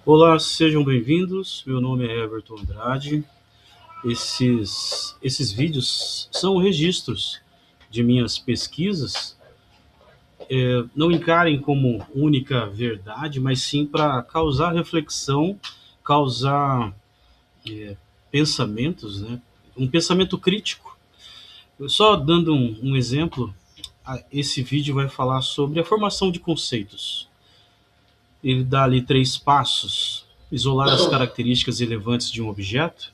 Olá, sejam bem-vindos. Meu nome é Everton Andrade. Esses vídeos são registros de minhas pesquisas. Não encarem como única verdade, mas sim para causar reflexão, causar pensamentos, né? Um pensamento crítico. Só dando um exemplo, esse vídeo vai falar sobre a formação de conceitos. Ele dá ali 3 passos: isolar as características relevantes de um objeto,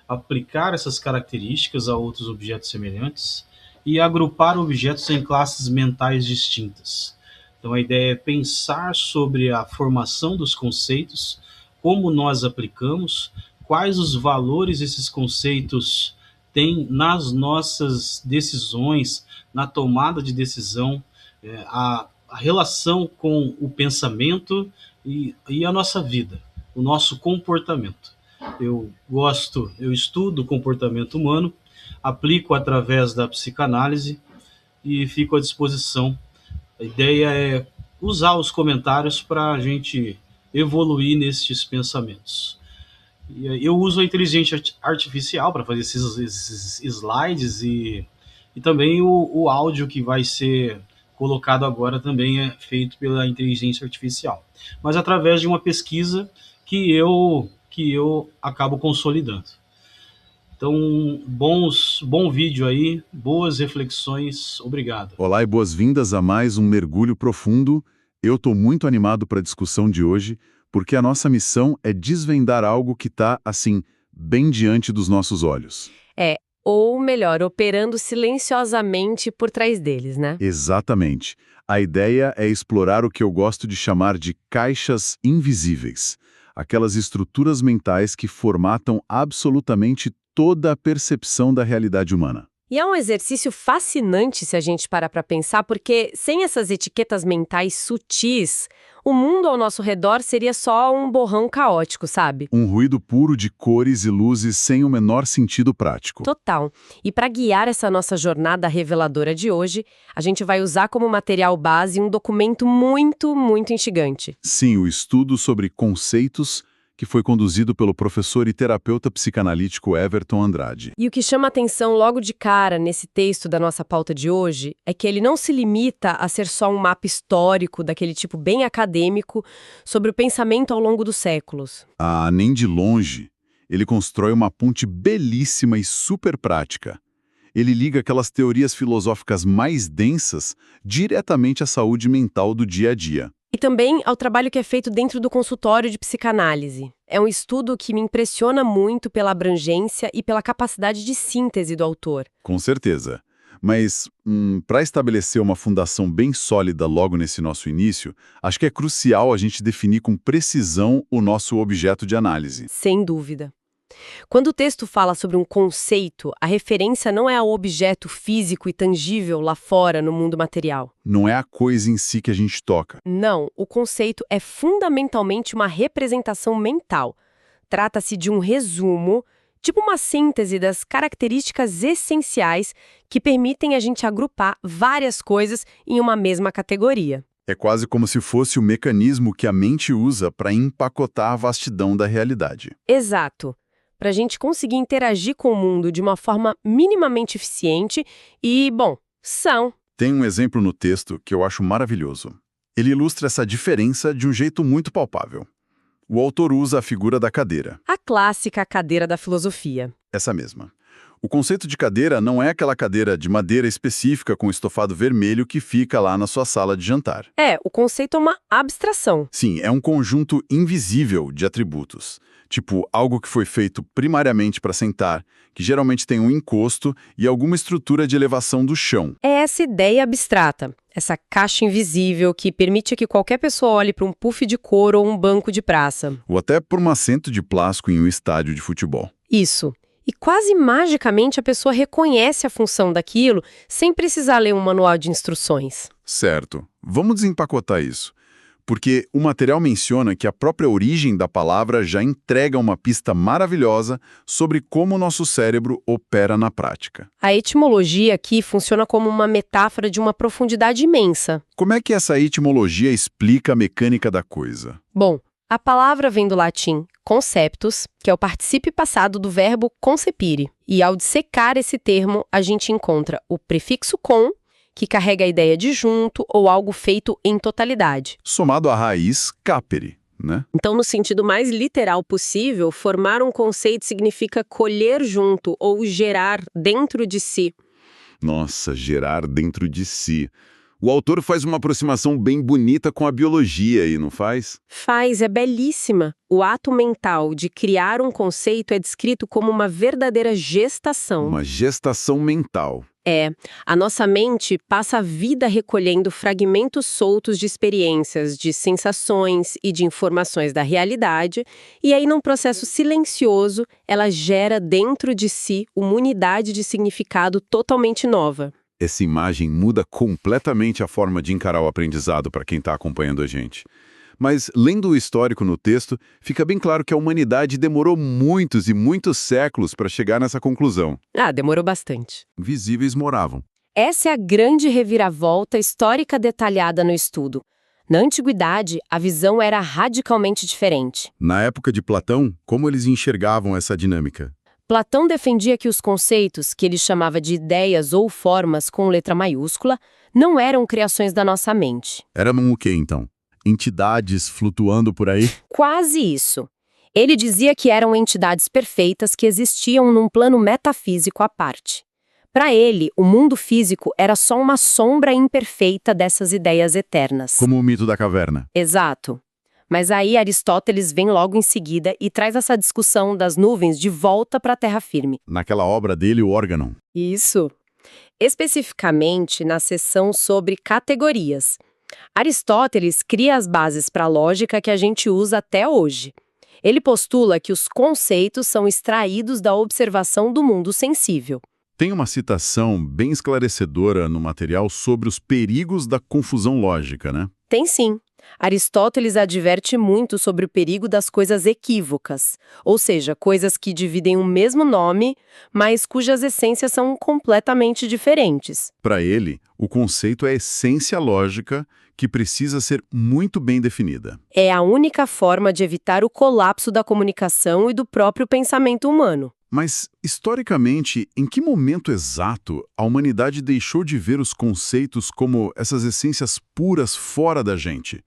aplicar essas características a outros objetos semelhantes e agrupar objetos em classes mentais distintas. Então a ideia é pensar sobre a formação dos conceitos, como nós aplicamos, quais os valores esses conceitos têm nas nossas decisões, na tomada de decisão, a relação com o pensamento e a nossa vida, o nosso comportamento. Eu estudo o comportamento humano, aplico através da psicanálise e fico à disposição. A ideia é usar os comentários para a gente evoluir nestes pensamentos. Eu uso a inteligência artificial para fazer esses slides e também o áudio que vai ser colocado agora também é feito pela inteligência artificial, mas através de uma pesquisa que eu acabo consolidando. Então, bom vídeo aí, boas reflexões, obrigado. Olá e boas-vindas a mais um mergulho profundo. Eu estou muito animado para a discussão de hoje, porque a nossa missão é desvendar algo que está, assim, bem diante dos nossos olhos. É, ou melhor, operando silenciosamente por trás deles, né? Exatamente. A ideia é explorar o que eu gosto de chamar de caixas invisíveis, aquelas estruturas mentais que formatam absolutamente toda a percepção da realidade humana. E é um exercício fascinante se a gente parar para pensar, porque sem essas etiquetas mentais sutis, o mundo ao nosso redor seria só um borrão caótico, sabe? Um ruído puro de cores e luzes sem o menor sentido prático. Total. E para guiar essa nossa jornada reveladora de hoje, a gente vai usar como material base um documento muito, muito instigante. Sim, o estudo sobre conceitos que foi conduzido pelo professor e terapeuta psicanalítico Everton Andrade. E o que chama atenção logo de cara nesse texto da nossa pauta de hoje é que ele não se limita a ser só um mapa histórico daquele tipo bem acadêmico sobre o pensamento ao longo dos séculos. Ah, nem de longe. Ele constrói uma ponte belíssima e super prática. Ele liga aquelas teorias filosóficas mais densas diretamente à saúde mental do dia a dia. E também ao trabalho que é feito dentro do consultório de psicanálise. É um estudo que me impressiona muito pela abrangência e pela capacidade de síntese do autor. Com certeza. Mas, para estabelecer uma fundação bem sólida logo nesse nosso início, acho que é crucial a gente definir com precisão o nosso objeto de análise. Sem dúvida. Quando o texto fala sobre um conceito, a referência não é ao objeto físico e tangível lá fora no mundo material. Não é a coisa em si que a gente toca. Não, o conceito é fundamentalmente uma representação mental. Trata-se de um resumo, tipo uma síntese das características essenciais que permitem a gente agrupar várias coisas em uma mesma categoria. É quase como se fosse o mecanismo que a mente usa para empacotar a vastidão da realidade. Exato. Para a gente conseguir interagir com o mundo de uma forma minimamente eficiente e, bom, são. Tem um exemplo no texto que eu acho maravilhoso. Ele ilustra essa diferença de um jeito muito palpável. O autor usa a figura da cadeira. A clássica cadeira da filosofia. Essa mesma. O conceito de cadeira não é aquela cadeira de madeira específica com estofado vermelho que fica lá na sua sala de jantar. O conceito é uma abstração. Sim, é um conjunto invisível de atributos. Tipo, algo que foi feito primariamente para sentar, que geralmente tem um encosto e alguma estrutura de elevação do chão. É essa ideia abstrata, essa caixa invisível que permite que qualquer pessoa olhe para um puff de couro ou um banco de praça. Ou até por um assento de plástico em um estádio de futebol. Isso. E quase magicamente a pessoa reconhece a função daquilo sem precisar ler um manual de instruções. Certo. Vamos desempacotar isso. Porque o material menciona que a própria origem da palavra já entrega uma pista maravilhosa sobre como o nosso cérebro opera na prática. A etimologia aqui funciona como uma metáfora de uma profundidade imensa. Como é que essa etimologia explica a mecânica da coisa? Bom, A palavra vem do latim conceptus, que é o particípio passado do verbo concepire. E ao dissecar esse termo, a gente encontra o prefixo com, que carrega a ideia de junto ou algo feito em totalidade. Somado à raiz capere, né? Então, no sentido mais literal possível, formar um conceito significa colher junto ou gerar dentro de si. Nossa, gerar dentro de si. O autor faz uma aproximação bem bonita com a biologia aí, não faz? Faz, é belíssima. O ato mental de criar um conceito é descrito como uma verdadeira gestação. Uma gestação mental. A nossa mente passa a vida recolhendo fragmentos soltos de experiências, de sensações e de informações da realidade, e aí num processo silencioso, ela gera dentro de si uma unidade de significado totalmente nova. Essa imagem muda completamente a forma de encarar o aprendizado para quem está acompanhando a gente. Mas, lendo o histórico no texto, fica bem claro que a humanidade demorou muitos e muitos séculos para chegar nessa conclusão. Demorou bastante. Invisíveis moravam. Essa é a grande reviravolta histórica detalhada no estudo. Na antiguidade, a visão era radicalmente diferente. Na época de Platão, como eles enxergavam essa dinâmica? Platão defendia que os conceitos, que ele chamava de ideias ou formas com letra maiúscula, não eram criações da nossa mente. Eram o quê, então? Entidades flutuando por aí? Quase isso. Ele dizia que eram entidades perfeitas que existiam num plano metafísico à parte. Para ele, o mundo físico era só uma sombra imperfeita dessas ideias eternas. Como o mito da caverna. Exato. Mas aí Aristóteles vem logo em seguida e traz essa discussão das nuvens de volta para a terra firme. Naquela obra dele, o Órgão. Isso. Especificamente na seção sobre categorias. Aristóteles cria as bases para a lógica que a gente usa até hoje. Ele postula que os conceitos são extraídos da observação do mundo sensível. Tem uma citação bem esclarecedora no material sobre os perigos da confusão lógica, né? Tem sim. Aristóteles adverte muito sobre o perigo das coisas equívocas, ou seja, coisas que dividem o mesmo nome, mas cujas essências são completamente diferentes. Para ele, o conceito é a essência lógica que precisa ser muito bem definida. É a única forma de evitar o colapso da comunicação e do próprio pensamento humano. Mas, historicamente, em que momento exato a humanidade deixou de ver os conceitos como essas essências puras fora da gente?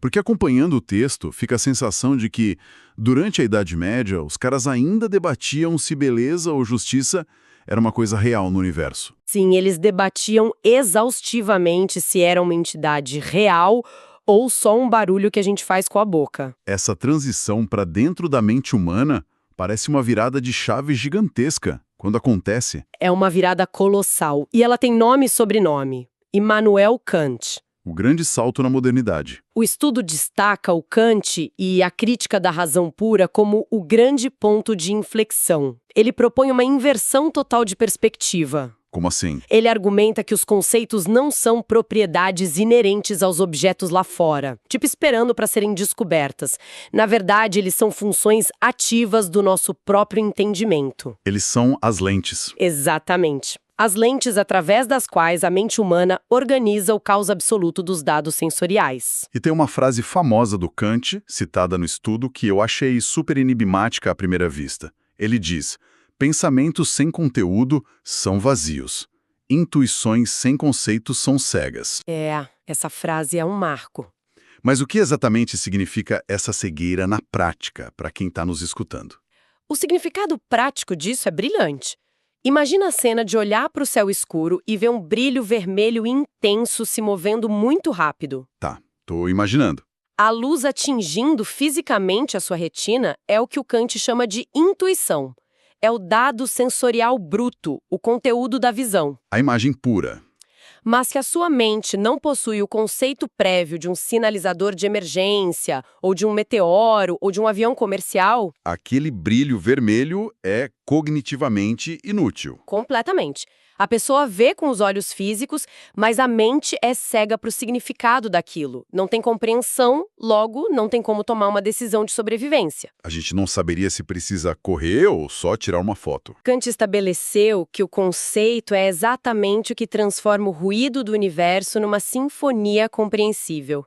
Porque acompanhando o texto, fica a sensação de que, durante a Idade Média, os caras ainda debatiam se beleza ou justiça era uma coisa real no universo. Sim, eles debatiam exaustivamente se era uma entidade real ou só um barulho que a gente faz com a boca. Essa transição para dentro da mente humana parece uma virada de chave gigantesca quando acontece. É uma virada colossal e ela tem nome e sobrenome. Immanuel Kant. O grande salto na modernidade. O estudo destaca o Kant e a crítica da razão pura como o grande ponto de inflexão. Ele propõe uma inversão total de perspectiva. Como assim? Ele argumenta que os conceitos não são propriedades inerentes aos objetos lá fora, tipo esperando para serem descobertas. Na verdade, eles são funções ativas do nosso próprio entendimento. Eles são as lentes. Exatamente. As lentes através das quais a mente humana organiza o caos absoluto dos dados sensoriais. E tem uma frase famosa do Kant, citada no estudo, que eu achei super enigmática à primeira vista. Ele diz: pensamentos sem conteúdo são vazios. Intuições sem conceitos são cegas. Essa frase é um marco. Mas o que exatamente significa essa cegueira na prática, para quem está nos escutando? O significado prático disso é brilhante. Imagina a cena de olhar para o céu escuro e ver um brilho vermelho intenso se movendo muito rápido. Tá, tô imaginando. A luz atingindo fisicamente a sua retina é o que o Kant chama de intuição. É o dado sensorial bruto, o conteúdo da visão. A imagem pura. Mas que a sua mente não possui o conceito prévio de um sinalizador de emergência, ou de um meteoro, ou de um avião comercial. Aquele brilho vermelho é cognitivamente inútil. Completamente. A pessoa vê com os olhos físicos, mas a mente é cega para o significado daquilo. Não tem compreensão, logo não tem como tomar uma decisão de sobrevivência. A gente não saberia se precisa correr ou só tirar uma foto. Kant estabeleceu que o conceito é exatamente o que transforma o ruído do universo numa sinfonia compreensível.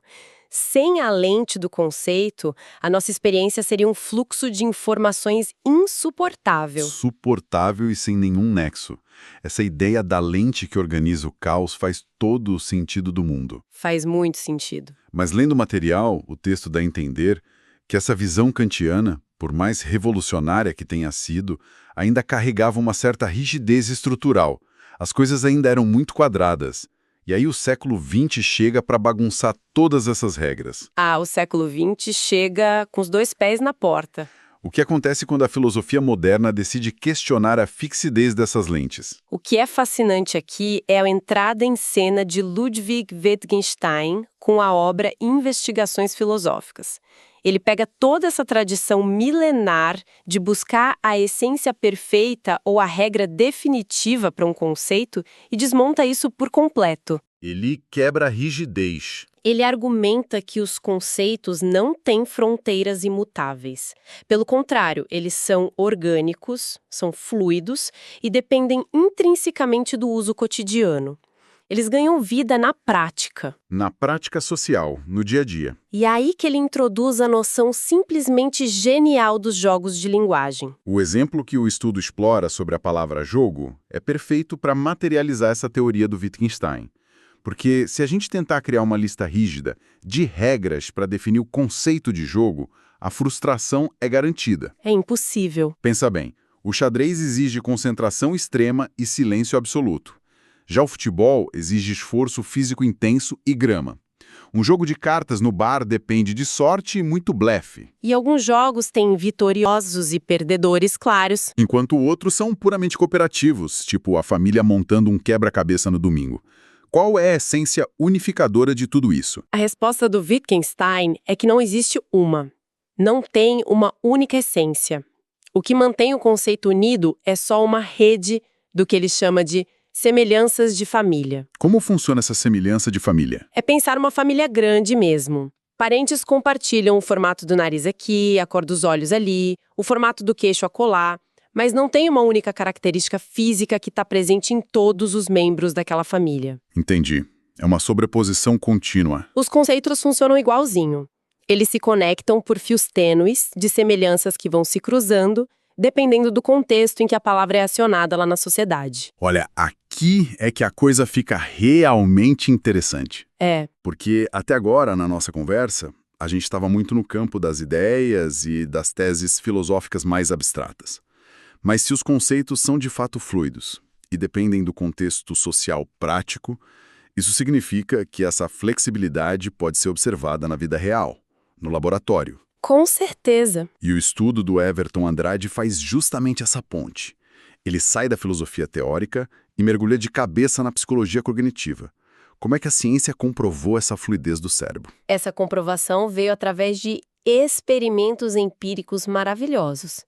Sem a lente do conceito, a nossa experiência seria um fluxo de informações insuportável. Suportável e sem nenhum nexo. Essa ideia da lente que organiza o caos faz todo o sentido do mundo. Faz muito sentido. Mas lendo o material, o texto dá a entender que essa visão kantiana, por mais revolucionária que tenha sido, ainda carregava uma certa rigidez estrutural. As coisas ainda eram muito quadradas. E aí o século XX chega para bagunçar todas essas regras. O século XX chega com os 2 pés na porta. O que acontece quando a filosofia moderna decide questionar a fixidez dessas lentes? O que é fascinante aqui é a entrada em cena de Ludwig Wittgenstein com a obra Investigações Filosóficas. Ele pega toda essa tradição milenar de buscar a essência perfeita ou a regra definitiva para um conceito e desmonta isso por completo. Ele quebra a rigidez. Ele argumenta que os conceitos não têm fronteiras imutáveis. Pelo contrário, eles são orgânicos, são fluidos e dependem intrinsecamente do uso cotidiano. Eles ganham vida na prática. Na prática social, no dia a dia. E é aí que ele introduz a noção simplesmente genial dos jogos de linguagem. O exemplo que o estudo explora sobre a palavra jogo é perfeito para materializar essa teoria do Wittgenstein. Porque se a gente tentar criar uma lista rígida de regras para definir o conceito de jogo, a frustração é garantida. É impossível. Pensa bem, o xadrez exige concentração extrema e silêncio absoluto. Já o futebol exige esforço físico intenso e grama. Um jogo de cartas no bar depende de sorte e muito blefe. E alguns jogos têm vitoriosos e perdedores claros. Enquanto outros são puramente cooperativos, tipo a família montando um quebra-cabeça no domingo. Qual é a essência unificadora de tudo isso? A resposta do Wittgenstein é que não existe uma. Não tem uma única essência. O que mantém o conceito unido é só uma rede do que ele chama de semelhanças de família. Como funciona essa semelhança de família? É pensar uma família grande mesmo. Parentes compartilham o formato do nariz aqui, a cor dos olhos ali, o formato do queixo acolá, mas não tem uma única característica física que está presente em todos os membros daquela família. Entendi. É uma sobreposição contínua. Os conceitos funcionam igualzinho. Eles se conectam por fios tênues de semelhanças que vão se cruzando, dependendo do contexto em que a palavra é acionada lá na sociedade. Olha, aqui é que a coisa fica realmente interessante. É. Porque até agora, na nossa conversa, a gente estava muito no campo das ideias e das teses filosóficas mais abstratas. Mas se os conceitos são de fato fluidos e dependem do contexto social prático, isso significa que essa flexibilidade pode ser observada na vida real, no laboratório. Com certeza. E o estudo do Everton Andrade faz justamente essa ponte. Ele sai da filosofia teórica e mergulha de cabeça na psicologia cognitiva. Como é que a ciência comprovou essa fluidez do cérebro? Essa comprovação veio através de experimentos empíricos maravilhosos.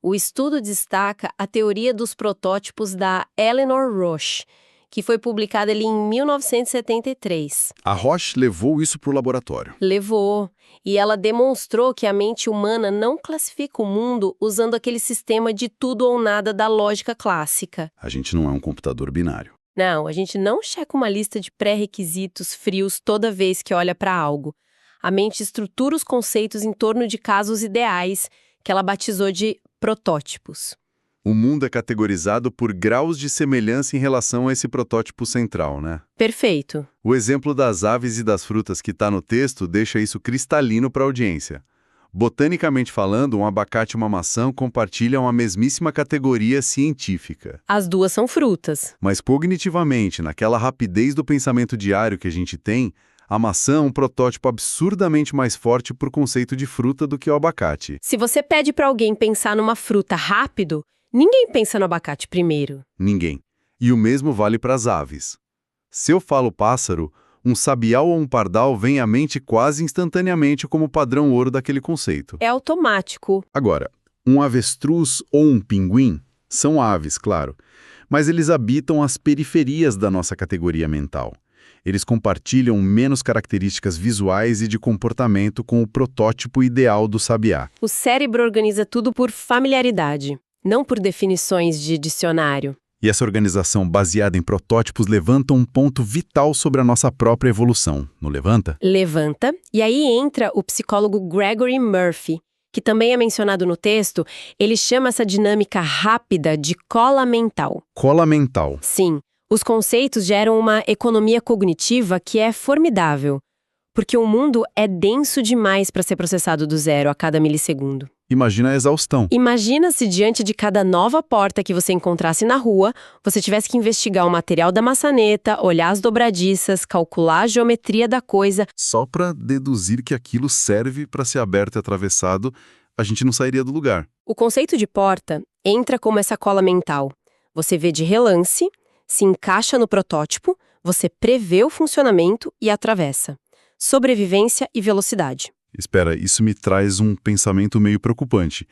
O estudo destaca a teoria dos protótipos da Eleanor Roche, que foi publicada ali em 1973. A Roche levou isso para o laboratório. Levou. E ela demonstrou que a mente humana não classifica o mundo usando aquele sistema de tudo ou nada da lógica clássica. A gente não é um computador binário. Não, a gente não checa uma lista de pré-requisitos frios toda vez que olha para algo. A mente estrutura os conceitos em torno de casos ideais, que ela batizou de protótipos. O mundo é categorizado por graus de semelhança em relação a esse protótipo central, né? Perfeito. O exemplo das aves e das frutas que está no texto deixa isso cristalino para a audiência. Botanicamente falando, um abacate e uma maçã compartilham a mesmíssima categoria científica. As duas são frutas. Mas cognitivamente, naquela rapidez do pensamento diário que a gente tem, a maçã é um protótipo absurdamente mais forte por conceito de fruta do que o abacate. Se você pede para alguém pensar numa fruta rápido, ninguém pensa no abacate primeiro. Ninguém. E o mesmo vale para as aves. Se eu falo pássaro, um sabiá ou um pardal vem à mente quase instantaneamente como padrão ouro daquele conceito. É automático. Agora, um avestruz ou um pinguim são aves, claro, mas eles habitam as periferias da nossa categoria mental. Eles compartilham menos características visuais e de comportamento com o protótipo ideal do sabiá. O cérebro organiza tudo por familiaridade, não por definições de dicionário. E essa organização baseada em protótipos levanta um ponto vital sobre a nossa própria evolução, não levanta? Levanta, e aí entra o psicólogo Gregory Murphy, que também é mencionado no texto. Ele chama essa dinâmica rápida de cola mental. Cola mental. Sim, os conceitos geram uma economia cognitiva que é formidável, porque o mundo é denso demais para ser processado do zero a cada milissegundo. Imagina a exaustão. Imagina se diante de cada nova porta que você encontrasse na rua, você tivesse que investigar o material da maçaneta, olhar as dobradiças, calcular a geometria da coisa. Só para deduzir que aquilo serve para ser aberto e atravessado, a gente não sairia do lugar. O conceito de porta entra como essa cola mental. Você vê de relance, se encaixa no protótipo, você prevê o funcionamento e atravessa. Sobrevivência e velocidade. Espera, isso me traz um pensamento meio preocupante.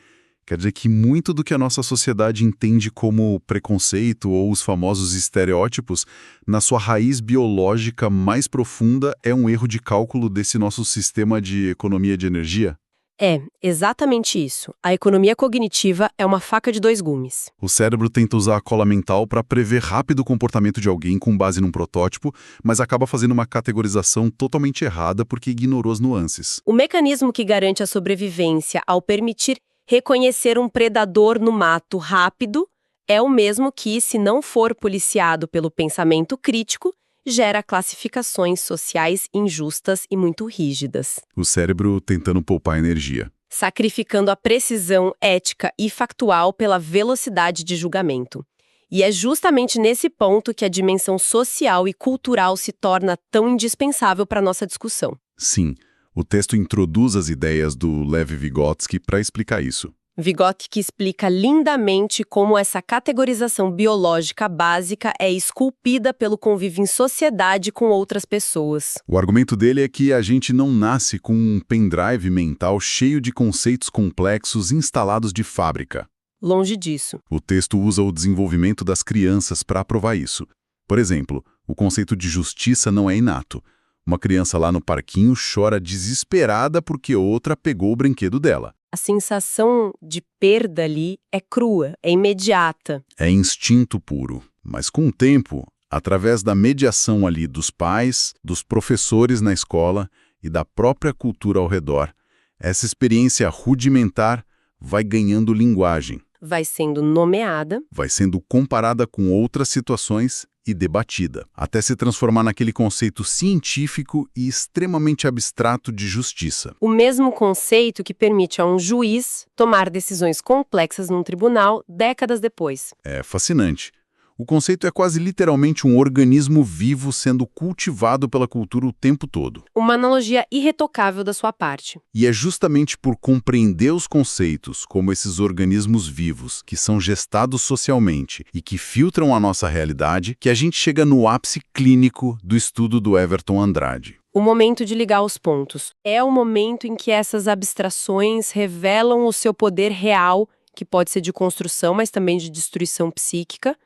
Quer dizer que muito do que a nossa sociedade entende como preconceito ou os famosos estereótipos, na sua raiz biológica mais profunda, é um erro de cálculo desse nosso sistema de economia de energia? É, exatamente isso. A economia cognitiva é uma faca de dois gumes. O cérebro tenta usar a cola mental para prever rápido o comportamento de alguém com base num protótipo, mas acaba fazendo uma categorização totalmente errada porque ignorou as nuances. O mecanismo que garante a sobrevivência ao permitir reconhecer um predador no mato rápido é o mesmo que, se não for policiado pelo pensamento crítico, gera classificações sociais injustas e muito rígidas. O cérebro tentando poupar energia. Sacrificando a precisão ética e factual pela velocidade de julgamento. E é justamente nesse ponto que a dimensão social e cultural se torna tão indispensável para a nossa discussão. Sim, o texto introduz as ideias do Lev Vygotsky para explicar isso. Vygotsky explica lindamente como essa categorização biológica básica é esculpida pelo convívio em sociedade com outras pessoas. O argumento dele é que a gente não nasce com um pendrive mental cheio de conceitos complexos instalados de fábrica. Longe disso. O texto usa o desenvolvimento das crianças para provar isso. Por exemplo, o conceito de justiça não é inato. Uma criança lá no parquinho chora desesperada porque outra pegou o brinquedo dela. A sensação de perda ali é crua, é imediata. É instinto puro. Mas com o tempo, através da mediação ali dos pais, dos professores na escola e da própria cultura ao redor, essa experiência rudimentar vai ganhando linguagem. Vai sendo nomeada. Vai sendo comparada com outras situações e debatida, até se transformar naquele conceito científico e extremamente abstrato de justiça. O mesmo conceito que permite a um juiz tomar decisões complexas num tribunal décadas depois. É fascinante. O conceito é quase literalmente um organismo vivo sendo cultivado pela cultura o tempo todo. Uma analogia irretocável da sua parte. E é justamente por compreender os conceitos como esses organismos vivos, que são gestados socialmente e que filtram a nossa realidade, que a gente chega no ápice clínico do estudo do Everton Andrade. O momento de ligar os pontos. É o momento em que essas abstrações revelam o seu poder real, que pode ser de construção, mas também de destruição psíquica.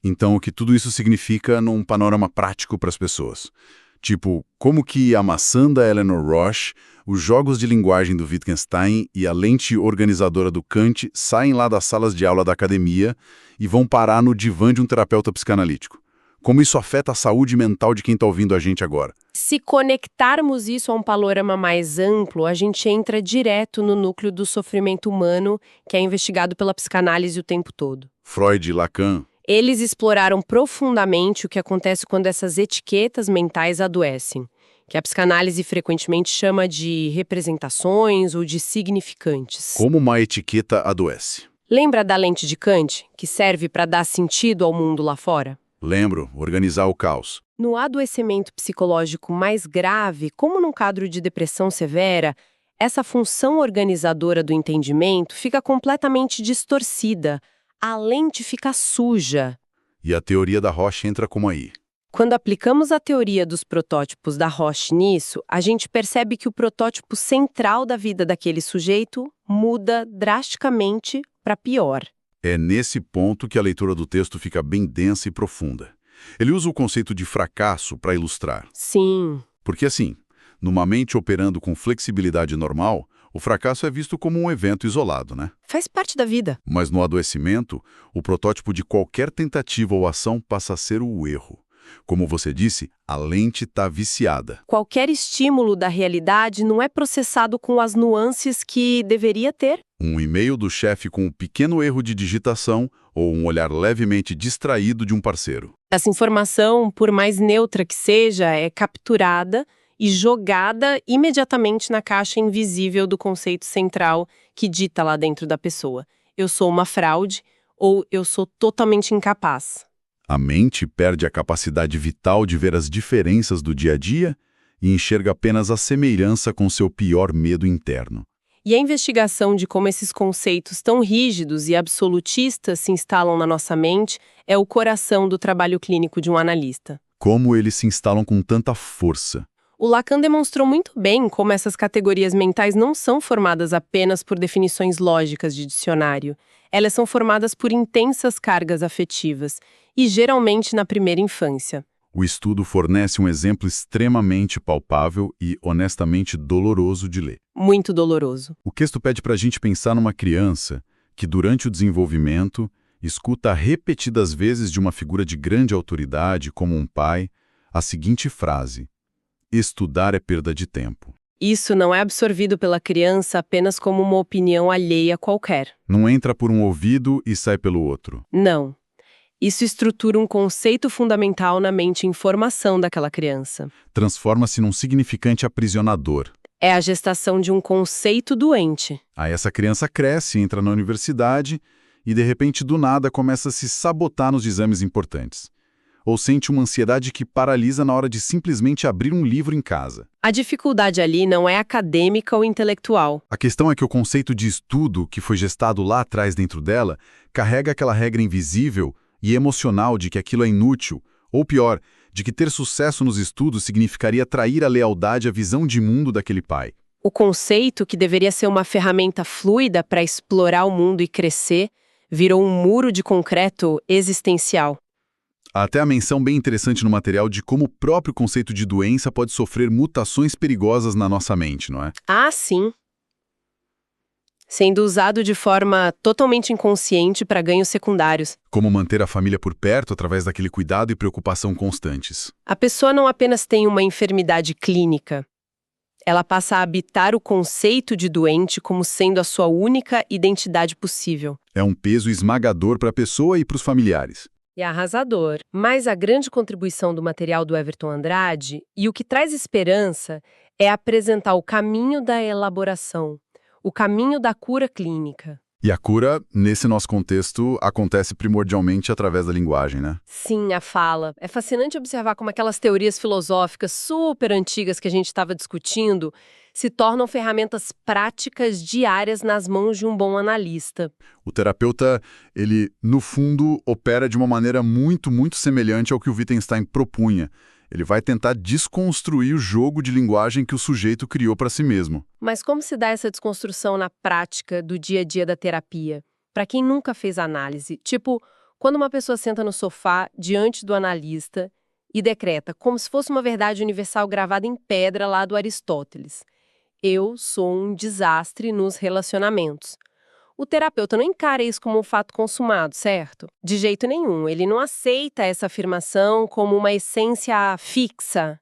Então, o que tudo isso significa num panorama prático para as pessoas? Tipo, como que a maçã da Eleanor Roche, os jogos de linguagem do Wittgenstein e a lente organizadora do Kant saem lá das salas de aula da academia e vão parar no divã de um terapeuta psicanalítico? Como isso afeta a saúde mental de quem está ouvindo a gente agora? Se conectarmos isso a um panorama mais amplo, a gente entra direto no núcleo do sofrimento humano, que é investigado pela psicanálise o tempo todo. Freud e Lacan. Eles exploraram profundamente o que acontece quando essas etiquetas mentais adoecem, que a psicanálise frequentemente chama de representações ou de significantes. Como uma etiqueta adoece? Lembra da lente de Kant, que serve para dar sentido ao mundo lá fora? Lembro, organizar o caos. No adoecimento psicológico mais grave, como num quadro de depressão severa, essa função organizadora do entendimento fica completamente distorcida. A lente fica suja. E a teoria da Roche entra como aí? Quando aplicamos a teoria dos protótipos da Roche nisso, a gente percebe que o protótipo central da vida daquele sujeito muda drasticamente para pior. É nesse ponto que a leitura do texto fica bem densa e profunda. Ele usa o conceito de fracasso para ilustrar. Sim. Porque assim, numa mente operando com flexibilidade normal, O fracasso é visto como um evento isolado, né? Faz parte da vida. Mas no adoecimento, o protótipo de qualquer tentativa ou ação passa a ser o erro. Como você disse, a lente está viciada. Qualquer estímulo da realidade não é processado com as nuances que deveria ter. Um e-mail do chefe com um pequeno erro de digitação ou um olhar levemente distraído de um parceiro. Essa informação, por mais neutra que seja, é capturada e jogada imediatamente na caixa invisível do conceito central que dita lá dentro da pessoa. Eu sou uma fraude ou eu sou totalmente incapaz. A mente perde a capacidade vital de ver as diferenças do dia a dia e enxerga apenas a semelhança com seu pior medo interno. E a investigação de como esses conceitos tão rígidos e absolutistas se instalam na nossa mente é o coração do trabalho clínico de um analista. Como eles se instalam com tanta força? O Lacan demonstrou muito bem como essas categorias mentais não são formadas apenas por definições lógicas de dicionário. Elas são formadas por intensas cargas afetivas, e geralmente na primeira infância. O estudo fornece um exemplo extremamente palpável e, honestamente, doloroso de ler. Muito doloroso. O texto pede para a gente pensar numa criança que, durante o desenvolvimento, escuta repetidas vezes de uma figura de grande autoridade, como um pai, a seguinte frase: estudar é perda de tempo. Isso não é absorvido pela criança apenas como uma opinião alheia qualquer. Não entra por um ouvido e sai pelo outro. Não. Isso estrutura um conceito fundamental na mente em formação daquela criança. Transforma-se num significante aprisionador. É a gestação de um conceito doente. Aí essa criança cresce, entra na universidade e, de repente, do nada, começa a se sabotar nos exames importantes. Ou sente uma ansiedade que paralisa na hora de simplesmente abrir um livro em casa. A dificuldade ali não é acadêmica ou intelectual. A questão é que o conceito de estudo que foi gestado lá atrás dentro dela carrega aquela regra invisível e emocional de que aquilo é inútil, ou pior, de que ter sucesso nos estudos significaria trair a lealdade à visão de mundo daquele pai. O conceito, que deveria ser uma ferramenta fluida para explorar o mundo e crescer, virou um muro de concreto existencial. Há até a menção bem interessante no material de como o próprio conceito de doença pode sofrer mutações perigosas na nossa mente, não é? Ah, sim. Sendo usado de forma totalmente inconsciente para ganhos secundários. Como manter a família por perto através daquele cuidado e preocupação constantes. A pessoa não apenas tem uma enfermidade clínica, ela passa a habitar o conceito de doente como sendo a sua única identidade possível. É um peso esmagador para a pessoa e para os familiares. E arrasador. Mas a grande contribuição do material do Everton Andrade, e o que traz esperança, é apresentar o caminho da elaboração, o caminho da cura clínica. E a cura, nesse nosso contexto, acontece primordialmente através da linguagem, né? Sim, a fala. É fascinante observar como aquelas teorias filosóficas super antigas que a gente estava discutindo se tornam ferramentas práticas diárias nas mãos de um bom analista. O terapeuta, ele, no fundo, opera de uma maneira muito, muito semelhante ao que o Wittgenstein propunha. Ele vai tentar desconstruir o jogo de linguagem que o sujeito criou para si mesmo. Mas como se dá essa desconstrução na prática do dia a dia da terapia? Para quem nunca fez análise, tipo, quando uma pessoa senta no sofá diante do analista e decreta, como se fosse uma verdade universal gravada em pedra lá do Aristóteles: eu sou um desastre nos relacionamentos. O terapeuta não encara isso como um fato consumado, certo? De jeito nenhum. Ele não aceita essa afirmação como uma essência fixa.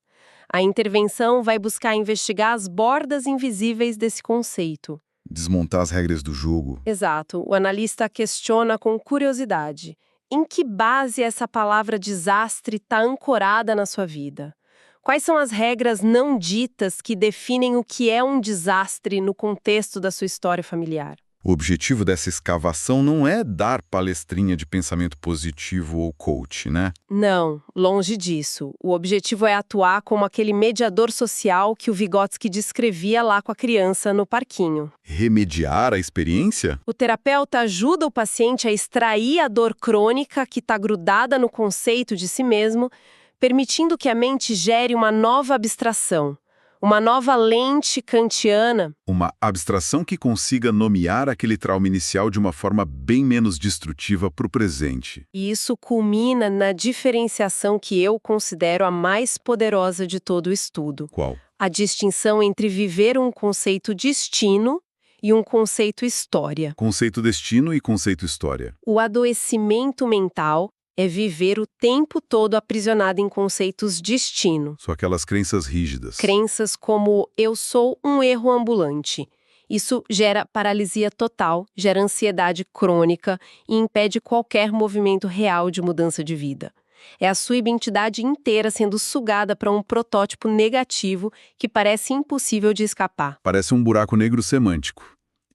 A intervenção vai buscar investigar as bordas invisíveis desse conceito. Desmontar as regras do jogo. Exato. O analista questiona com curiosidade: em que base essa palavra desastre está ancorada na sua vida? Quais são as regras não ditas que definem o que é um desastre no contexto da sua história familiar? O objetivo dessa escavação não é dar palestrinha de pensamento positivo ou coach, né? Não, longe disso. O objetivo é atuar como aquele mediador social que o Vygotsky descrevia lá com a criança no parquinho. Remediar a experiência? O terapeuta ajuda o paciente a extrair a dor crônica que está grudada no conceito de si mesmo, permitindo que a mente gere uma nova abstração. Uma nova lente kantiana. Uma abstração que consiga nomear aquele trauma inicial de uma forma bem menos destrutiva para o presente. E isso culmina na diferenciação que eu considero a mais poderosa de todo o estudo. Qual? a distinção entre viver um conceito destino e um conceito história. Conceito destino e conceito história. O adoecimento mental é viver o tempo todo aprisionado em conceitos destino. São aquelas crenças rígidas. Crenças como eu sou um erro ambulante. Isso gera paralisia total, gera ansiedade crônica e impede qualquer movimento real de mudança de vida. É a sua identidade inteira sendo sugada para um protótipo negativo que parece impossível de escapar. Parece um buraco negro semântico.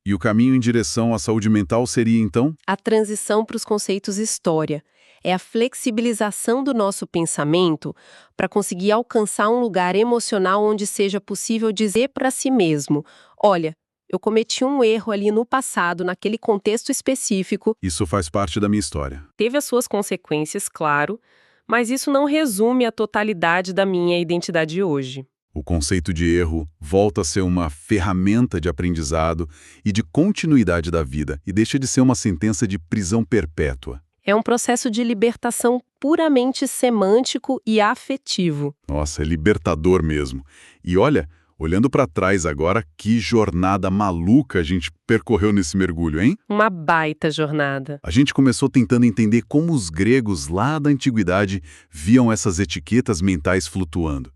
E o caminho em direção à saúde mental seria, então? A transição para os conceitos história. É a flexibilização do nosso pensamento para conseguir alcançar um lugar emocional onde seja possível dizer para si mesmo: olha, eu cometi um erro ali no passado, naquele contexto específico. Isso faz parte da minha história. Teve as suas consequências, claro, mas isso não resume a totalidade da minha identidade hoje. O conceito de erro volta a ser uma ferramenta de aprendizado e de continuidade da vida e deixa de ser uma sentença de prisão perpétua. É um processo de libertação puramente semântico e afetivo. Nossa, é libertador mesmo. E olha, olhando para trás agora, que jornada maluca a gente percorreu nesse mergulho, hein? Uma baita jornada. A gente começou tentando entender como os gregos lá da antiguidade viam essas etiquetas mentais flutuando.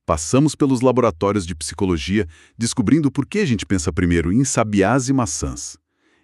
Passamos pelos laboratórios de psicologia, descobrindo por que a gente pensa primeiro em sabiás e maçãs.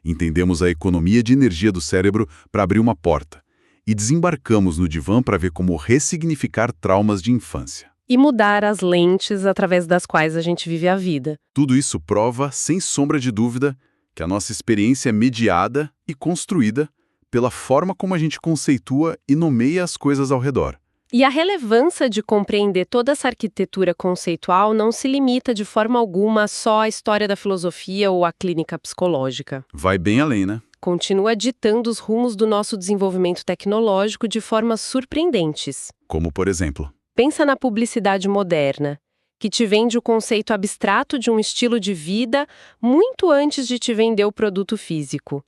Entendemos a economia de energia do cérebro para abrir uma porta. E desembarcamos no divã para ver como ressignificar traumas de infância. E mudar as lentes através das quais a gente vive a vida. Tudo isso prova, sem sombra de dúvida, que a nossa experiência é mediada e construída pela forma como a gente conceitua e nomeia as coisas ao redor. E a relevância de compreender toda essa arquitetura conceitual não se limita de forma alguma só à história da filosofia ou à clínica psicológica. Vai bem além, né? Continua ditando os rumos do nosso desenvolvimento tecnológico de formas surpreendentes. Como, por exemplo? Pensa na publicidade moderna, que te vende o conceito abstrato de um estilo de vida muito antes de te vender o produto físico.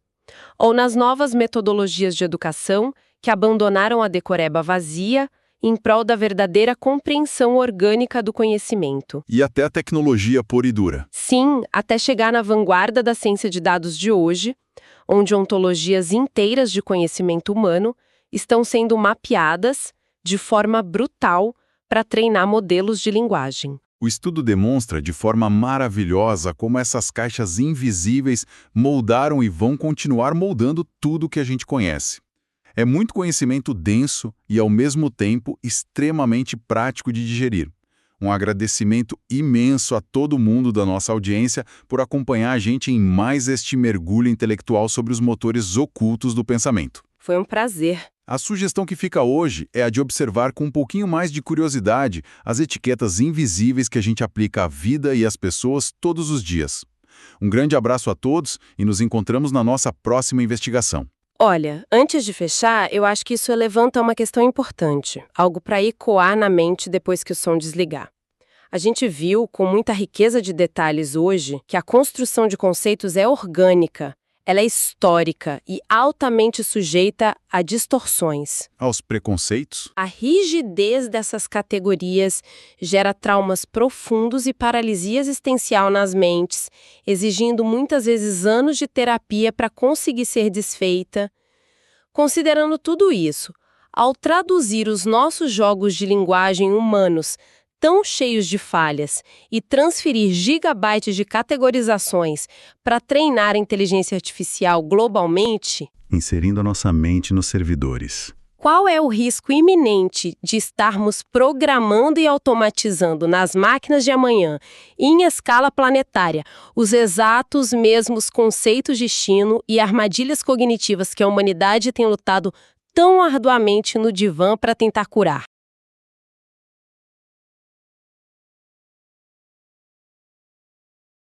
Ou nas novas metodologias de educação que abandonaram a decoreba vazia em prol da verdadeira compreensão orgânica do conhecimento. E até a tecnologia pura e dura. Sim, até chegar na vanguarda da ciência de dados de hoje, onde ontologias inteiras de conhecimento humano estão sendo mapeadas de forma brutal para treinar modelos de linguagem. O estudo demonstra de forma maravilhosa como essas caixas invisíveis moldaram e vão continuar moldando tudo que a gente conhece. É muito conhecimento denso e, ao mesmo tempo, extremamente prático de digerir. Um agradecimento imenso a todo mundo da nossa audiência por acompanhar a gente em mais este mergulho intelectual sobre os motores ocultos do pensamento. Foi um prazer. A sugestão que fica hoje é a de observar com um pouquinho mais de curiosidade as etiquetas invisíveis que a gente aplica à vida e às pessoas todos os dias. Um grande abraço a todos e nos encontramos na nossa próxima investigação. Olha, antes de fechar, eu acho que isso levanta uma questão importante, algo para ecoar na mente depois que o som desligar. A gente viu, com muita riqueza de detalhes hoje, que a construção de conceitos é orgânica, ela é histórica e altamente sujeita a distorções. Aos preconceitos? A rigidez dessas categorias gera traumas profundos e paralisia existencial nas mentes, exigindo muitas vezes anos de terapia para conseguir ser desfeita. Considerando tudo isso, ao traduzir os nossos jogos de linguagem humanos tão cheios de falhas e transferir gigabytes de categorizações para treinar a inteligência artificial globalmente, inserindo a nossa mente nos servidores. Qual é o risco iminente de estarmos programando e automatizando nas máquinas de amanhã, em escala planetária, os exatos mesmos conceitos de destino e armadilhas cognitivas que a humanidade tem lutado tão arduamente no divã para tentar curar?